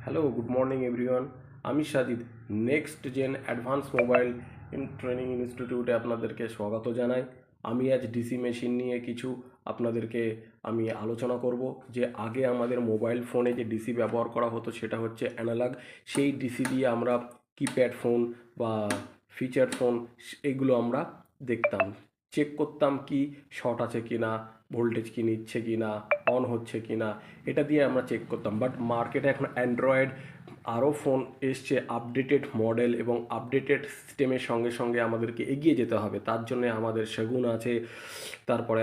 Hello, good morning everyone. আমি Sajid. Next gen advance mobile training ইনস্টিটিউটে আপনাদেরকে স্বাগত জানাই। আমি আজ ডিসি মেশিন নিয়ে কিছু আপনাদেরকে আমি আলোচনা করব। যে আগে আমাদের মোবাইল ফোনে যে ডিসি ব্যবহার করা হতো সেটা হচ্ছে অ্যানালগ। সেই ডিসি দিয়ে আমরা কিপ্যাড ফোন বা ফিচার ফোন এগুলো আমরা দেখতাম, চেক করতাম কি শর্ট আছে কি না, ভোল্টেজ কি নিচ্ছে কি না, অন হচ্ছে কি না, এটা দিয়ে আমরা চেক করতাম। বাট মার্কেটে এখন অ্যান্ড্রয়েড আরও ফোন এসছে, আপডেটেড মডেল এবং আপডেটেড সিস্টেমের সঙ্গে সঙ্গে আমাদেরকে এগিয়ে যেতে হবে। তার জন্যে আমাদের সেগুন আছে, তারপরে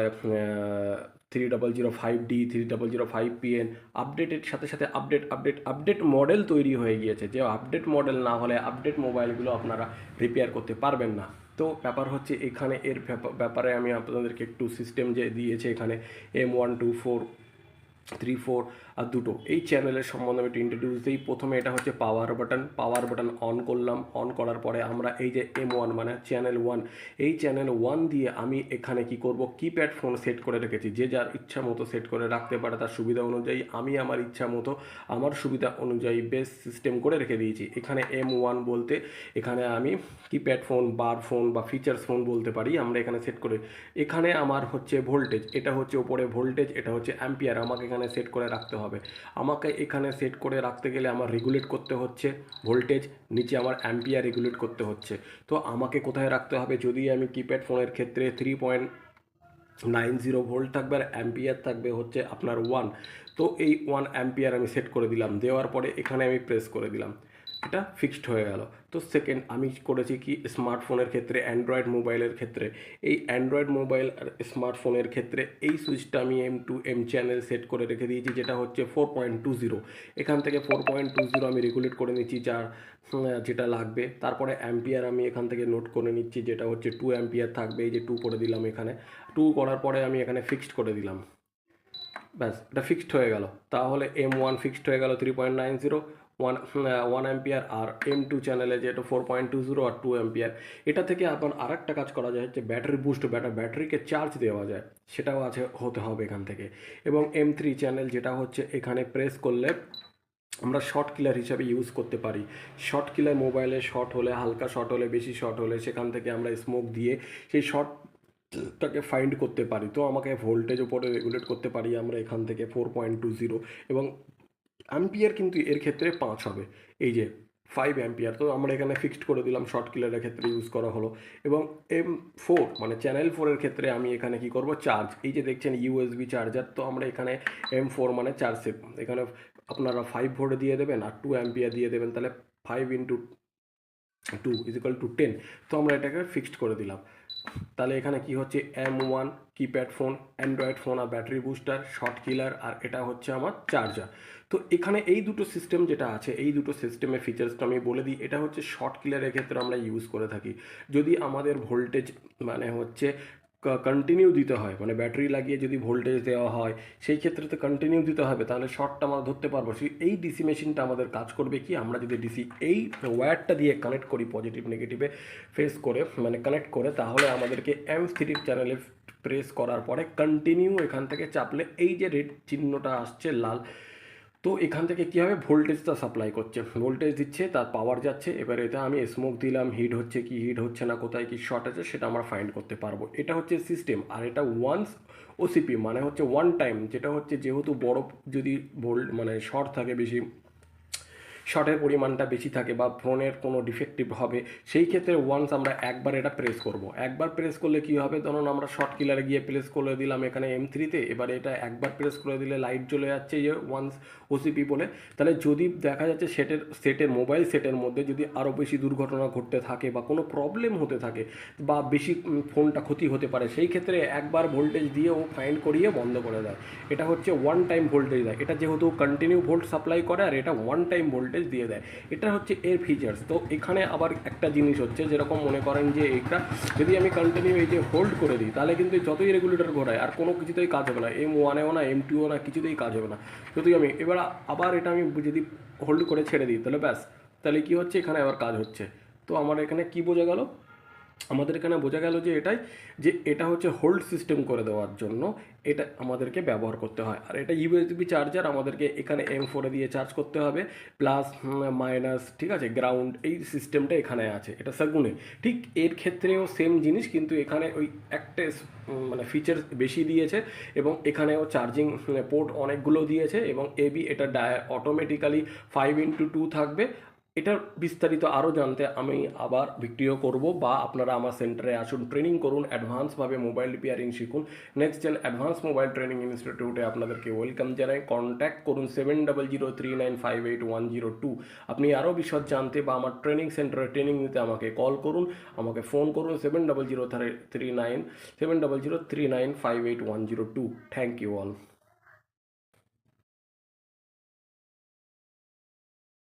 3005D, 3005PN আপডেটের সাথে সাথে আপডেট মডেল তৈরি হয়ে গিয়েছে। যে আপডেট মডেল না হলে আপডেট মোবাইলগুলো আপনারা রিপেয়ার করতে পারবেন না। তো ব্যাপার হচ্ছে এখানে এর ব্যাপারে আমি আপনাদেরকে একটু সিস্টেম যে দিয়েছে এখানে M1 2 4 3 4 আর দুটো এই চ্যানেলের সম্বন্ধে আমি একটু ইন্ট্রোডিউস দিই। প্রথমে এটা হচ্ছে পাওয়ার বাটন অন করলাম। অন করার পরে আমরা এই যে M1 মানে চ্যানেল 1, এই চ্যানেল 1 দিয়ে আমি এখানে কি করব, কিপ্যাড ফোন সেট করে রেখেছি। যে যার ইচ্ছা মতো সেট করে রাখতে পারে তার সুবিধা অনুযায়ী। আমি আমার ইচ্ছা মতো আমার সুবিধা অনুযায়ী বেস সিস্টেম করে রেখে দিয়েছি। এখানে M1 বলতে এখানে আমি কিপ্যাড ফোন, বার ফোন বা ফিচার্স ফোন বলতে পারি। আমরা এখানে সেট করে, এখানে আমার হচ্ছে ভোল্টেজ, এটা হচ্ছে ওপরে ভোল্টেজ, এটা হচ্ছে অ্যাম্পিয়ার। আমাকে এখানে সেট করে রাখতে হবে। আমাকে এখানে সেট করে রাখতে গেলে আমার রেগুলেট করতে হচ্ছে ভোল্টেজ, নিচে আমার অ্যাম্পিয়ার রেগুলেট করতে হচ্ছে। তো আমাকে কোথায় রাখতে হবে, যদি আমি কিপ্যাড ফোনের ক্ষেত্রে 3.90 ভোল্ট থাকবে আর অ্যাম্পিয়ার থাকবে হচ্ছে আপনার 1। তো এই 1 অ্যাম্পিয়ার আমি সেট করে দিলাম। দেওয়ার পরে এখানে আমি প্রেস করে দিলাম, এটা ফিক্সড হয়ে গেল। তো সেকেন্ড আমি করেছি কি, স্মার্টফোনের ক্ষেত্রে, অ্যান্ড্রয়েড মোবাইলের ক্ষেত্রে, এই অ্যান্ড্রয়েড মোবাইল আর স্মার্টফোনের ক্ষেত্রে এই সুইচটা আমি M2M চ্যানেল সেট করে রেখে দিয়েছি, যেটা হচ্ছে 4.20। এখান থেকে 4.20 আমি রেগুলেট করে নিচ্ছি যার যেটা লাগবে। তারপরে অ্যাম্পিয়ার আমি এখান থেকে নোট করে নিচ্ছি, যেটা হচ্ছে 2 অ্যাম্পিয়ার থাকবে। এই যে 2 করে দিলাম, এখানে 2 করার পরে আমি এখানে ফিক্সড করে দিলাম। ব্যাস, এটা ফিক্সড হয়ে গেল। তাহলে M1 ফিক্সড হয়ে গেল 3.90, 1 অ্যাম্পিয়ার। আর M2 চ্যানেলে যেটা 4.20 আর 2 অ্যাম্পিয়ার। এটা থেকে আপনার আর একটা কাজ করা যায়, হচ্ছে ব্যাটারি বুস্ট, ব্যাটারিকে চার্জ দেওয়া যায়, সেটাও আছে, হতে হবে এখান থেকে। এবং M3 চ্যানেল যেটা হচ্ছে এখানে প্রেস করলে আমরা শর্ট কিলার হিসাবে ইউজ করতে পারি। শর্ট কিলার, মোবাইলে শর্ট হলে, হালকা শর্ট হলে, বেশি শর্ট হলে সেখান থেকে আমরা স্মোক দিয়ে সেই শর্টটাকে ফাইন্ড করতে পারি। তো আমাকে ভোল্টেজ উপরে রেগুলেট করতে পারি আমরা এখান থেকে 4.20। এবং অ্যাম্পিয়ার কিন্তু এর ক্ষেত্রে 5 হবে, এই যে 5 অ্যাম্পিয়ার। তো আমরা এখানে ফিক্সড করে দিলাম, শর্ট কিলারের ক্ষেত্রে ইউজ করা হলো। এবং M4 মানে চ্যানেল 4-এর ক্ষেত্রে আমি এখানে কি করব, চার্জ, এই যে দেখছেন USB চার্জার। তো আমরা এখানে M4 মানে চার্জ, এখানে আপনারা 5 ভোল্ট দিয়ে দেবেন আর 2 অ্যাম্পিয়ার দিয়ে দেবেন, তাহলে 5 × 2 = 10। তো আমরা এটাকে ফিক্সড করে দিলাম। তাহলে এখানে কি হচ্ছে, M1 keypad phone, android phone আর ব্যাটারি বুস্টার, শর্ট কিলার, আর এটা হচ্ছে আমার চার্জার। তো এখানে এই দুটো সিস্টেম যেটা আছে, এই দুটো সিস্টেমের ফিচার্সটা আমি বলে দিই। এটা হচ্ছে শর্ট কিলারের ক্ষেত্রে আমরা ইউজ করে থাকি। যদি আমাদের ভোল্টেজ মানে হচ্ছে কন্টিনিউ দিতে হয়, মানে ব্যাটারি লাগিয়ে যদি ভোল্টেজ দেওয়া হয়, সেই ক্ষেত্রে তো কন্টিনিউ দিতে হবে, তাহলে শর্টটা আমরা ধরতে পারবো। এই ডিসি মেশিনটা আমাদের কাজ করবে কি, আমরা যদি ডিসি এই ওয়্যারটা দিয়ে কানেক্ট করি, পজিটিভ নেগেটিভে ফেস করে মানে কানেক্ট করে, তাহলে আমাদেরকে M3 চ্যানেলে প্রেস করার পরে কন্টিনিউ এখান থেকে চাপলে এই যে রেড চিহ্নটা আসছে লাল, তো এখান থেকে কী হবে, ভোল্টেজটা সাপ্লাই করছে, ভোল্টেজ দিচ্ছে, তার পাওয়ার যাচ্ছে। এবার এটা আমি স্মোক দিলাম, হিট হচ্ছে কি হিট হচ্ছে না, কোথায় কি শর্ট আছে সেটা আমরা ফাইন্ড করতে পারবো। এটা হচ্ছে সিস্টেম। আর এটা ওয়ান্স OCP মানে হচ্ছে ওয়ান টাইম, যেটা হচ্ছে যেহেতু বড় যদি মানে শর্ট থাকে বেশি, শর্টের পরিমাণটা বেশি থাকে বা ফোনের কোনো ডিফেক্টিভ হবে, সেই ক্ষেত্রে ওয়ান্স আমরা একবার এটা প্রেস করব। একবার প্রেস করলে কি হবে, ধরুন আমরা শর্ট কিলারে গিয়ে প্রেস করে দিলাম এখানে M3-তে, এবারে এটা একবার প্রেস করে দিলে লাইট জ্বলে যাচ্ছে, যে ওয়ান্স OCP বলে। তাহলে যদি দেখা যাচ্ছে সেটের মোবাইল সেটের মধ্যে যদি আরও বেশি দুর্ঘটনা ঘটতে থাকে বা কোনো প্রবলেম হতে থাকে বা বেশি ফোনটা ক্ষতি হতে পারে, সেই ক্ষেত্রে একবার ভোল্টেজ দিয়ে ও ফাইন্ড করিয়ে বন্ধ করে দেয়। এটা হচ্ছে ওয়ান টাইম ভোল্টেজ দেয়। এটা যেহেতু কন্টিনিউ ভোল্ট সাপ্লাই করে আর এটা ওয়ান টাইম ভোল্টেজ দিয়ে দেয়, এটা হচ্ছে এর ফিচার্স। তো এখানে আবার একটা জিনিস হচ্ছে, যেরকম মনে করেন যে এইটা যদি আমি কন্টিনিউ এই যে হোল্ড করে দিই, তাহলে কিন্তু যতই রেগুলেটর ঘোরায় আর কোনো কিছুতেই কাজ হবে না, M1-এও না, M2-ও না, কিছুতেই কাজ হবে না। যদি আমি এবার আবার এটা আমি যদি হোল্ড করে ছেড়ে দিই, তাহলে ব্যাস, তাহলে কি হচ্ছে, এখানে আবার কাজ হচ্ছে। তো আমার এখানে কি বোঝা গেল, আমাদের এখানে বোঝা গেল যে এটাই, যে এটা হচ্ছে হোল্ড সিস্টেম করে দেওয়ার জন্য এটা আমাদেরকে ব্যবহার করতে হয়। আর এটা ইউএসবি চার্জার, আমাদেরকে এখানে M4 দিয়ে চার্জ করতে হবে, প্লাস মাইনাস, ঠিক আছে, গ্রাউন্ড, এই সিস্টেমটা এখানে আছে, এটা সাগুনে। ঠিক এর ক্ষেত্রেও সেম জিনিস, কিন্তু এখানে ওই একটা মানে ফিচার বেশি দিয়েছে, এবং এখানেও চার্জিং পোর্ট অনেকগুলো দিয়েছে, এবং এবি এটা অটোমেটিক্যালি 5x2 থাকবে। এটার বিস্তারিত আরও জানতে আমি আবার ভিডিও করব, বা আপনারা আমার সেন্টারে আসুন, ট্রেনিং করুন, অ্যাডভান্সভাবে মোবাইল রিপেয়ারিং শিখুন। Next gen advance mobile training ইনস্টিটিউটে আপনাদেরকে ওয়েলকাম জানাই। কন্ট্যাক্ট করুন 7003958102। আপনি আরও বিশদ জানতে বা আমার ট্রেনিং সেন্টারে ট্রেনিং নিতে আমাকে কল করুন, আমাকে ফোন করুন 7003958102। Thank you all.